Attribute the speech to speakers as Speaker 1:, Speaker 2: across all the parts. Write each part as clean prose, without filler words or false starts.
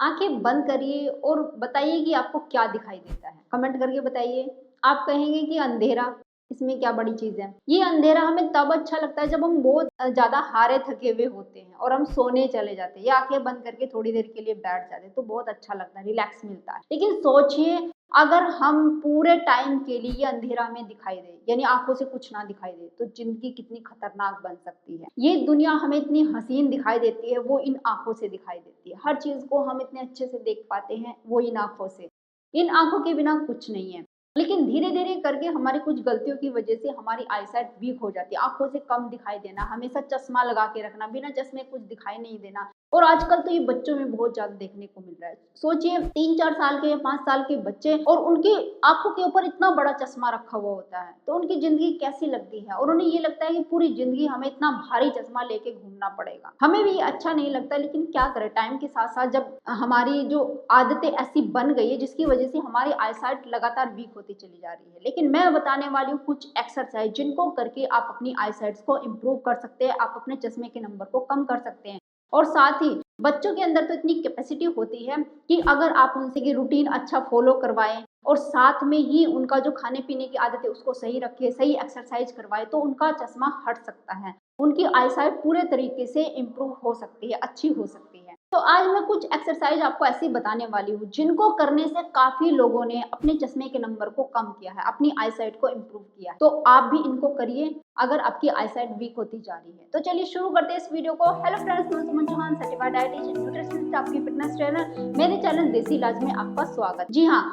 Speaker 1: आंखें बंद करिए और बताइए कि आपको क्या दिखाई देता है। कमेंट करके बताइए। आप कहेंगे कि अंधेरा, इसमें क्या बड़ी चीज है। ये अंधेरा हमें तब अच्छा लगता है जब हम बहुत ज्यादा हारे थके हुए होते हैं और हम सोने चले जाते हैं या आंखें बंद करके थोड़ी देर के लिए बैठ जाते हैं, तो बहुत अच्छा लगता है, रिलैक्स मिलता है। लेकिन सोचिए, अगर हम पूरे टाइम के लिए ये अंधेरा हमें दिखाई दे, यानी आंखों से कुछ ना दिखाई दे, तो जिंदगी कितनी खतरनाक बन सकती है। ये दुनिया हमें इतनी हसीन दिखाई देती है, वो इन आंखों से दिखाई देती है। हर चीज को हम इतने अच्छे से देख पाते हैं, वो इन आंखों से। इन आंखों के बिना कुछ नहीं है। लेकिन धीरे धीरे करके हमारी कुछ गलतियों की वजह से हमारी आईसाइट वीक हो जाती है। आंखों से कम दिखाई देना, हमेशा चश्मा लगा के रखना, बिना चश्मे कुछ दिखाई नहीं देना। और आजकल तो ये बच्चों में बहुत ज्यादा देखने को मिल रहा है। सोचिए, 3-4 साल के या 5 साल के बच्चे, और उनकी आंखों के ऊपर इतना बड़ा चश्मा रखा हुआ होता है, तो उनकी जिंदगी कैसी लगती है। और उन्हें ये लगता है कि पूरी जिंदगी हमें इतना भारी चश्मा लेके घूमना पड़ेगा। हमें भी ये अच्छा नहीं लगता, लेकिन क्या करें, टाइम के साथ साथ जब हमारी जो आदतें ऐसी बन गई है जिसकी वजह से हमारी आईसाइट लगातार वीक होती चली जा रही है। लेकिन मैं बताने वाली हूँ कुछ एक्सरसाइज, जिनको करके आप अपनी आईसाइट को इम्प्रूव कर सकते हैं, आप अपने चश्मे के नंबर को कम कर सकते हैं। और साथ ही बच्चों के अंदर तो इतनी कैपेसिटी होती है कि अगर आप उनसे की रूटीन अच्छा फॉलो करवाएं और साथ में ही उनका जो खाने पीने की आदत है उसको सही रखें, सही एक्सरसाइज करवाएं, तो उनका चश्मा हट सकता है। उनकी आईसाइट पूरे तरीके से इम्प्रूव हो सकती है, अच्छी हो सकती है। तो आज मैं कुछ एक्सरसाइज आपको ऐसी बताने वाली हूँ जिनको करने से काफी लोगों ने अपने चश्मे के नंबर को कम किया है, अपनी आईसाइट को इम्प्रूव किया है। तो आप भी इनको करिए अगर आपकी आईसाइट वीक होती जा रही है। तो चलिए शुरू करते हैं इस वीडियो को। हेलो फ्रेंड्स, मैं सुमन चौहान, सर्टिफाइड डाइटिशियन, न्यूट्रिशनिस्ट, आपकी फिटनेस ट्रेनर। मेरे चैनल देसी इलाज में आपका स्वागत। जी हाँ,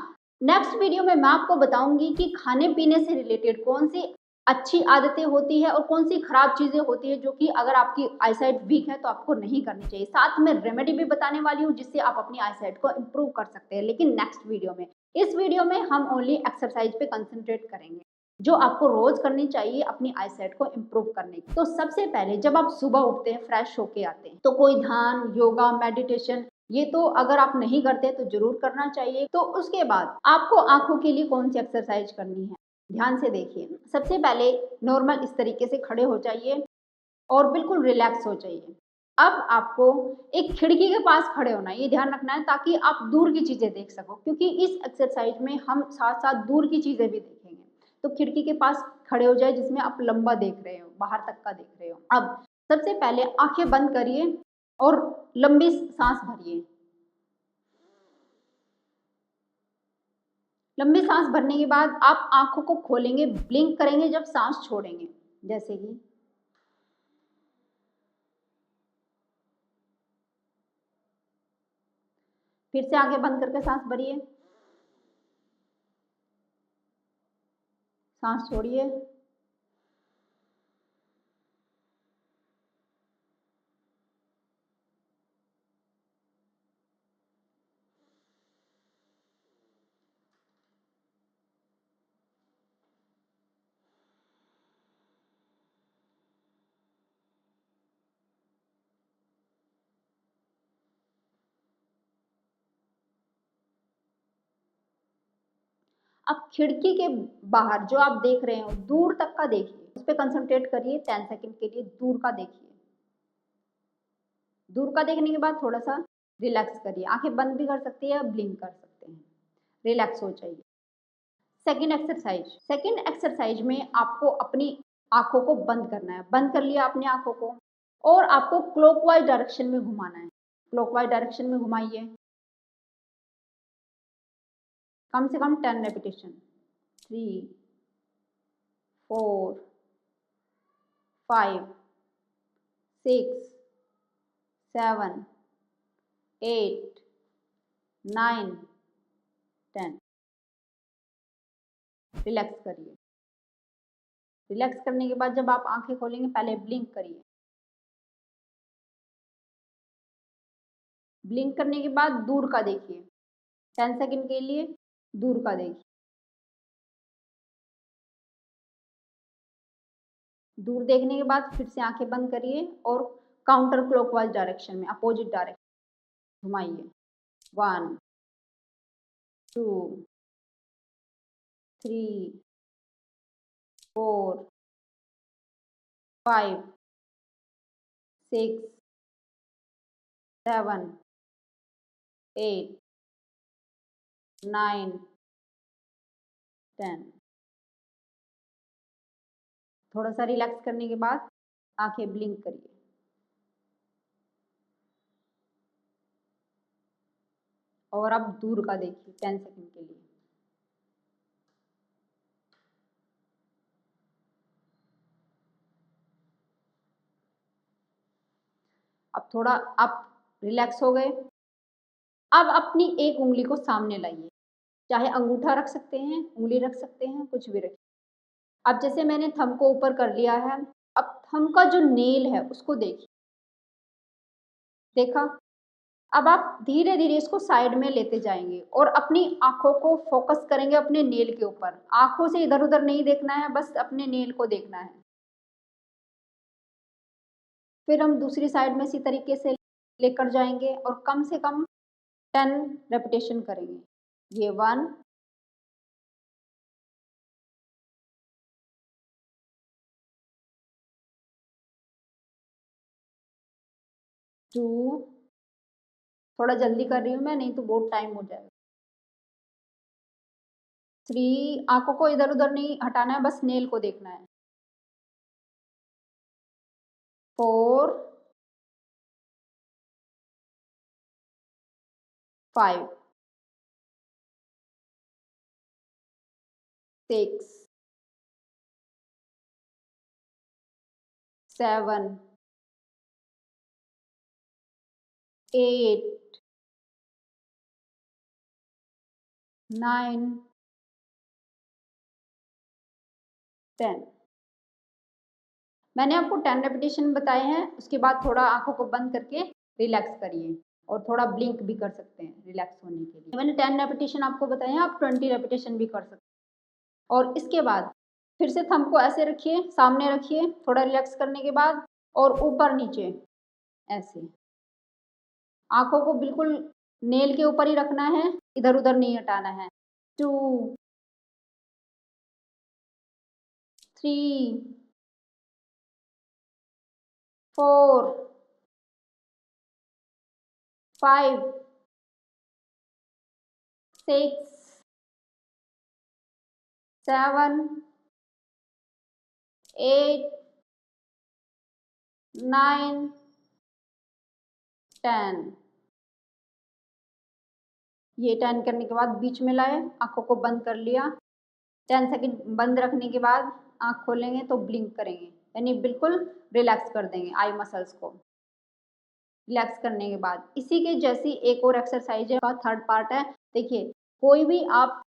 Speaker 1: नेक्स्ट वीडियो में मैं आपको बताऊंगी कि खाने पीने से रिलेटेड कौन सी अच्छी आदतें होती है और कौन सी खराब चीजें होती है जो कि अगर आपकी आईसाइट वीक है तो आपको नहीं करनी चाहिए। साथ में रेमेडी भी बताने वाली हूँ जिससे आप अपनी आईसाइट को इम्प्रूव कर सकते हैं, लेकिन नेक्स्ट वीडियो में। इस वीडियो में हम ओनली एक्सरसाइज पे कंसंट्रेट करेंगे जो आपको रोज करनी चाहिए अपनी आईसाइट को इम्प्रूव करने की। तो सबसे पहले जब आप सुबह उठते हैं, फ्रेश होके आते हैं, तो कोई ध्यान, योगा, मेडिटेशन, ये तो अगर आप नहीं करते तो जरूर करना चाहिए। तो उसके बाद आपको आंखों के लिए कौन सी एक्सरसाइज करनी है, ध्यान से देखिए। सबसे पहले नॉर्मल इस तरीके से खड़े हो जाइए और बिल्कुल रिलैक्स हो जाइए। अब आपको एक खिड़की के पास खड़े होना है, ये ध्यान रखना है, ताकि आप दूर की चीजें देख सको, क्योंकि इस एक्सरसाइज में हम साथ साथ दूर की चीजें भी देखेंगे। तो खिड़की के पास खड़े हो जाए जिसमें आप लंबा देख रहे हो, बाहर तक का देख रहे हो। अब सबसे पहले आंखें बंद करिए और लंबी सांस भरिए। लंबी सांस भरने के बाद आप आंखों को खोलेंगे, ब्लिंक करेंगे जब सांस छोड़ेंगे, जैसे कि फिर से आंखें बंद करके सांस भरिए, सांस छोड़िए। अब खिड़की के बाहर जो आप देख रहे हो दूर तक का देखिए, उस पर कंसंट्रेट करिए। 10 सेकंड के लिए दूर का देखिए। दूर का देखने के बाद थोड़ा सा रिलैक्स करिए। आंखें बंद भी कर सकती है, ब्लिंक कर सकते हैं। रिलैक्स हो जाइए। सेकंड एक्सरसाइज में आपको अपनी आंखों को बंद करना है। बंद कर लिया आपने आंखों को, और आपको क्लॉकवाइज डायरेक्शन में घुमाना है। क्लॉकवाइज डायरेक्शन में घुमाइए, कम से कम 10 रेपिटेशन। 3, 4, 5, 6, 7, 8, 9, 10। रिलैक्स करिए। रिलैक्स करने के बाद जब आप आंखें खोलेंगे, पहले ब्लिंक करिए। ब्लिंक करने के बाद दूर का देखिए। 10 सेकंड के लिए दूर का देखिए। दूर देखने के बाद फिर से आंखें बंद करिए और काउंटर क्लॉकवाइज डायरेक्शन में, अपोजिट डायरेक्शन घुमाइए। 1, 2, 3, 4, 5, 6, 7, 8 9 10। थोड़ा सा रिलैक्स करने के बाद आंखें ब्लिंक करिए। और अब दूर का देखिए 10 सेकंड के लिए। अब थोड़ा आप रिलैक्स हो गए। अब अपनी एक उंगली को सामने लाइए, चाहे अंगूठा रख सकते हैं, उंगली रख सकते हैं, कुछ भी रखिए। अब जैसे मैंने थंब को ऊपर कर लिया है, अब थंब का जो नेल है उसको देखिए, देखा। अब आप धीरे धीरे इसको साइड में लेते जाएंगे और अपनी आंखों को फोकस करेंगे अपने नेल के ऊपर। आंखों से इधर उधर नहीं देखना है, बस अपने नेल को देखना है। फिर हम दूसरी साइड में इसी तरीके से लेकर जाएंगे और कम से कम 10 रेपिटेशन करेंगे। ये 1 2, थोड़ा जल्दी कर रही हूँ मैं, नहीं तो बहुत टाइम हो जाएगा। 3, आंखों को इधर उधर नहीं हटाना है, बस नेल को देखना है। 4 5 6 7 8 9 10। मैंने आपको 10 रेपिटेशन बताए हैं, उसके बाद थोड़ा आंखों को बंद करके रिलैक्स करिए और थोड़ा ब्लिंक भी कर सकते हैं रिलैक्स होने के लिए। मैंने 10 रेपिटेशन आपको बताए हैं, आप 20 रेपिटेशन भी कर सकते हैं। और इसके बाद फिर से थंब को ऐसे रखिए, सामने रखिए, थोड़ा रिलैक्स करने के बाद, और ऊपर नीचे ऐसे। आंखों को बिल्कुल नेल के ऊपर ही रखना है, इधर उधर नहीं हटाना है। 2 3 4 5 6 7 8 9 10। ये 10 करने के बाद बीच में लाए, आंखों को बंद कर लिया। 10 सेकंड बंद रखने के बाद आंख खोलेंगे तो ब्लिंक करेंगे, यानी बिल्कुल रिलैक्स कर देंगे आई मसल्स को। रिलैक्स करने के बाद इसी के जैसी एक और एक्सरसाइज है, थर्ड पार्ट है। देखिए, कोई भी आप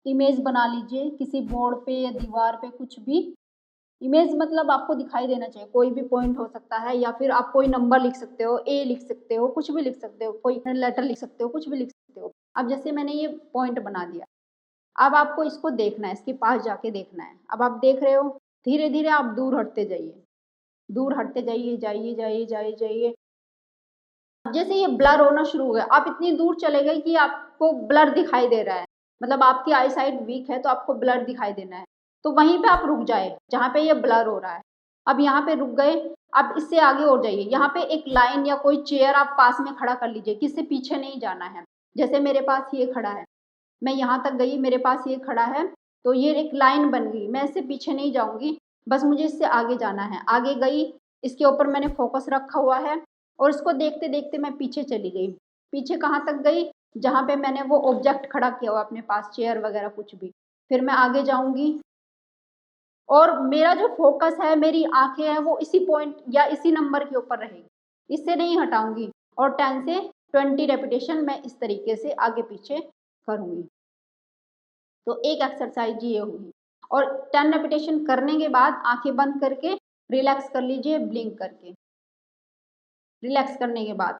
Speaker 1: इमेज बना लीजिए किसी बोर्ड पे या दीवार पे, कुछ भी इमेज, मतलब आपको दिखाई देना चाहिए। कोई भी पॉइंट हो सकता है, या फिर आप कोई नंबर लिख सकते हो, ए लिख सकते हो, कुछ भी लिख सकते हो, कोई लेटर लिख सकते हो, कुछ भी लिख सकते हो। अब जैसे मैंने ये पॉइंट बना दिया, अब आपको इसको देखना है, इसके पास जाके देखना है। अब आप देख रहे हो, धीरे धीरे आप दूर हटते जाइए, दूर हटते जाइए, जाइए जाइए जाइए जाइए। जैसे ये ब्लर होना शुरू हो गया, आप इतनी दूर चले गए कि आपको ब्लर दिखाई दे रहा है, मतलब आपकी आई साइट वीक है तो आपको ब्लर दिखाई देना है, तो वहीं पे आप रुक जाए जहाँ पे ये ब्लर हो रहा है। अब यहाँ पे रुक गए, अब इससे आगे और जाइए। यहाँ पे एक लाइन या कोई चेयर आप पास में खड़ा कर लीजिए, किससे पीछे नहीं जाना है। जैसे मेरे पास ये खड़ा है, मैं यहाँ तक गई, मेरे पास ये खड़ा है, तो ये एक लाइन बन गई, मैं इससे पीछे नहीं जाऊँगी, बस मुझे इससे आगे जाना है। आगे गई, इसके ऊपर मैंने फोकस रखा हुआ है और इसको देखते देखते मैं पीछे चली गई। पीछे कहाँ तक गई? जहाँ पे मैंने वो ऑब्जेक्ट खड़ा किया हुआ अपने पास, चेयर वगैरह कुछ भी। फिर मैं आगे जाऊँगी और मेरा जो फोकस है, मेरी आंखें हैं, वो इसी पॉइंट या इसी नंबर के ऊपर रहेगी, इससे नहीं हटाऊंगी। और 10 से 20 रेपिटेशन मैं इस तरीके से आगे पीछे करूँगी। तो एक एक्सरसाइज ये होगी। और 10 रेपिटेशन करने के बाद आंखें बंद करके रिलैक्स कर लीजिए, ब्लिंक करके। रिलैक्स करने के बाद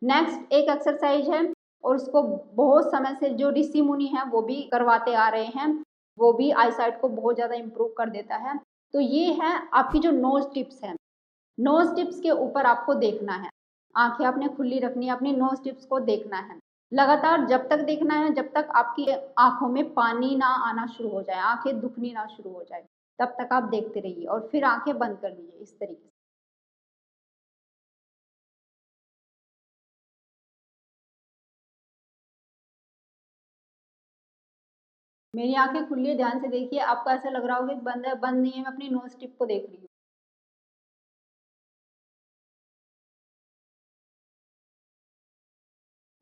Speaker 1: नेक्स्ट एक एक्सरसाइज है, और उसको बहुत समय से जो ऋषि मुनि हैं वो भी करवाते आ रहे हैं, वो भी आई साइट को बहुत ज़्यादा इम्प्रूव कर देता है। तो ये है आपकी जो नोज टिप्स है। नोज टिप्स के ऊपर आपको देखना है, आंखें आपने खुली रखनी है, अपनी नोज टिप्स को देखना है लगातार। जब तक देखना है जब तक आपकी आंखों में पानी ना आना शुरू हो जाए, आंखें दुखनी ना शुरू हो जाए, तब तक आप देखते रहिए और फिर आंखें बंद कर लीजिए इस तरीके से। मेरी आंखें खुली है, ध्यान से देखिए। आपको ऐसा लग रहा होगा कि बंद है, बंद नहीं है, मैं अपनी नोज टिप को देख रही हूँ।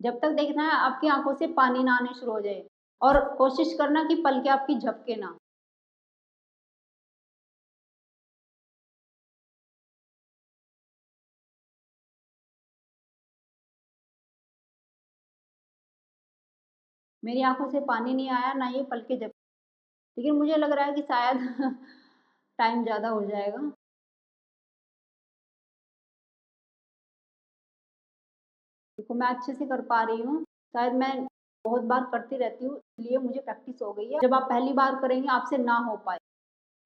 Speaker 1: जब तक देखना है आपकी आंखों से पानी ना आने शुरू हो जाए, और कोशिश करना कि पलकें आपकी झपके ना। मेरी आंखों से पानी नहीं आया, ना ये पलकें झपकी, लेकिन मुझे लग रहा है कि शायद टाइम ज़्यादा हो जाएगा। देखो मैं अच्छे से कर पा रही हूँ, शायद मैं बहुत बार करती रहती हूँ, इसलिए मुझे प्रैक्टिस हो गई है। जब आप पहली बार करेंगे आपसे ना हो पाए,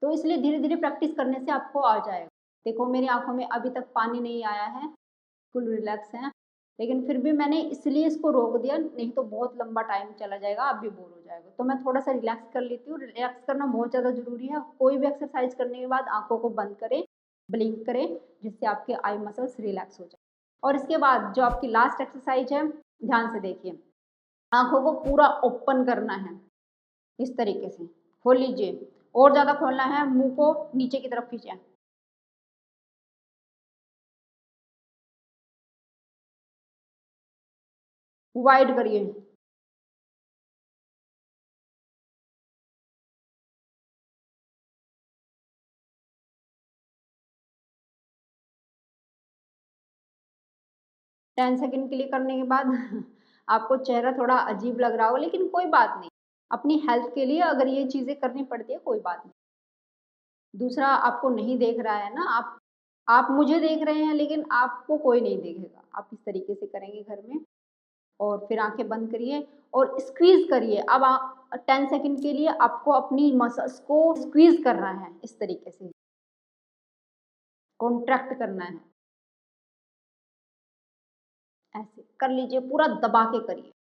Speaker 1: तो इसलिए धीरे-धीरे प्रैक्टिस करने से आपको आ जाएगा। देखो मेरी आँखों में अभी तक पानी नहीं आया है, फुल रिलैक्स हैं, लेकिन फिर भी मैंने इसलिए इसको रोक दिया, नहीं तो बहुत लंबा टाइम चला जाएगा, आप भी बोर हो जाएगा। तो मैं थोड़ा-सा रिलैक्स कर लेती हूँ, रिलैक्स करना बहुत ज़्यादा ज़रूरी है। कोई भी एक्सरसाइज करने के बाद आँखों को बंद करें, ब्लिंक करें, जिससे आपके आई मसल्स रिलैक्स हो जाए। और इसके बाद जो आपकी लास्ट एक्सरसाइज है, ध्यान से देखिए। आँखों को पूरा ओपन करना है, इस तरीके से। खोल लीजिए, और ज़्यादा खोलना है, मुँह को नीचे की तरफ खींचें। वाइड करिए। 10 सेकंड के लिए करने के बाद आपको चेहरा थोड़ा अजीब लग रहा हो, लेकिन कोई बात नहीं। अपनी हेल्थ के लिए अगर ये चीज़ें करनी पड़ती है, कोई बात नहीं। दूसरा आपको नहीं देख रहा है ना, आप मुझे देख रहे हैं, लेकिन आपको कोई नहीं देखेगा। आप इस तरीके से करेंगे घर में, और फिर आँखें बंद करिए और स्क्वीज़ करिए। अब 10 सेकंड के लिए आपको अपनी मसल्स को स्क्वीज़ करना है, इस तरीके से, कॉन्ट्रैक्ट करना है। ऐसे कर लीजिए, पूरा दबा के करिए।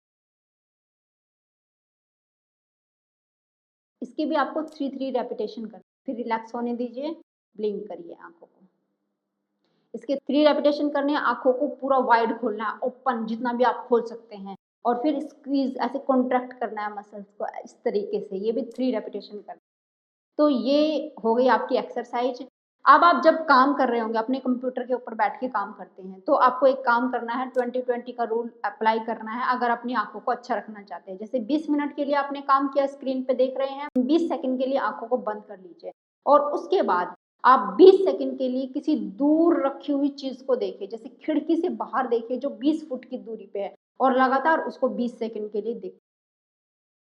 Speaker 1: इसकी भी आपको 3-3 रेपिटेशन करना, फिर रिलैक्स होने दीजिए, ब्लिंक करिए आँखों को। इसके 3 रेपिटेशन करने हैं, आँखों को पूरा वाइड खोलना है, ओपन जितना भी आप खोल सकते हैं, और फिर स्क्वीज़ ऐसे कॉन्ट्रैक्ट करना है मसल्स को, इस तरीके से, ये भी 3 रेपिटेशन करना है। तो ये हो गई आपकी एक्सरसाइज। अब आप जब काम कर रहे होंगे, अपने कंप्यूटर के ऊपर बैठ के काम करते हैं, तो आपको एक काम करना है, 20-20 का रूल अप्लाई करना है अगर अपनी आँखों को अच्छा रखना चाहते हैं। जैसे 20 मिनट के लिए आपने काम किया, स्क्रीन पे देख रहे हैं, 20 सेकंड के लिए आँखों को बंद कर लीजिए, और उसके बाद आप 20 सेकंड के लिए किसी दूर रखी हुई चीज़ को देखिए, जैसे खिड़की से बाहर देखिए जो 20 फुट की दूरी पे है, और लगातार उसको 20 सेकंड के लिए देखिए।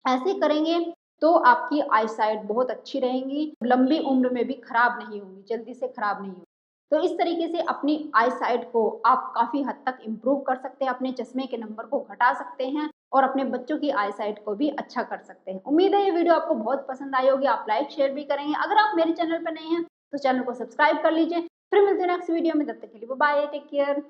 Speaker 1: ऐसे करेंगे तो आपकी आईसाइट बहुत अच्छी रहेंगी, लंबी उम्र में भी खराब नहीं होंगी, जल्दी से खराब नहीं होगी। तो इस तरीके से अपनी आईसाइट को आप काफ़ी हद तक इम्प्रूव कर सकते हैं, अपने चश्मे के नंबर को घटा सकते हैं, और अपने बच्चों की आईसाइट को भी अच्छा कर सकते हैं। उम्मीद है ये वीडियो आपको बहुत पसंद आई होगी, आप लाइक शेयर भी करेंगे। अगर आप मेरे चैनल पर नए हैं तो चैनल को सब्सक्राइब कर लीजिए। फिर मिलते हैं नेक्स्ट वीडियो में, तब तक के लिए बाय, टेक केयर।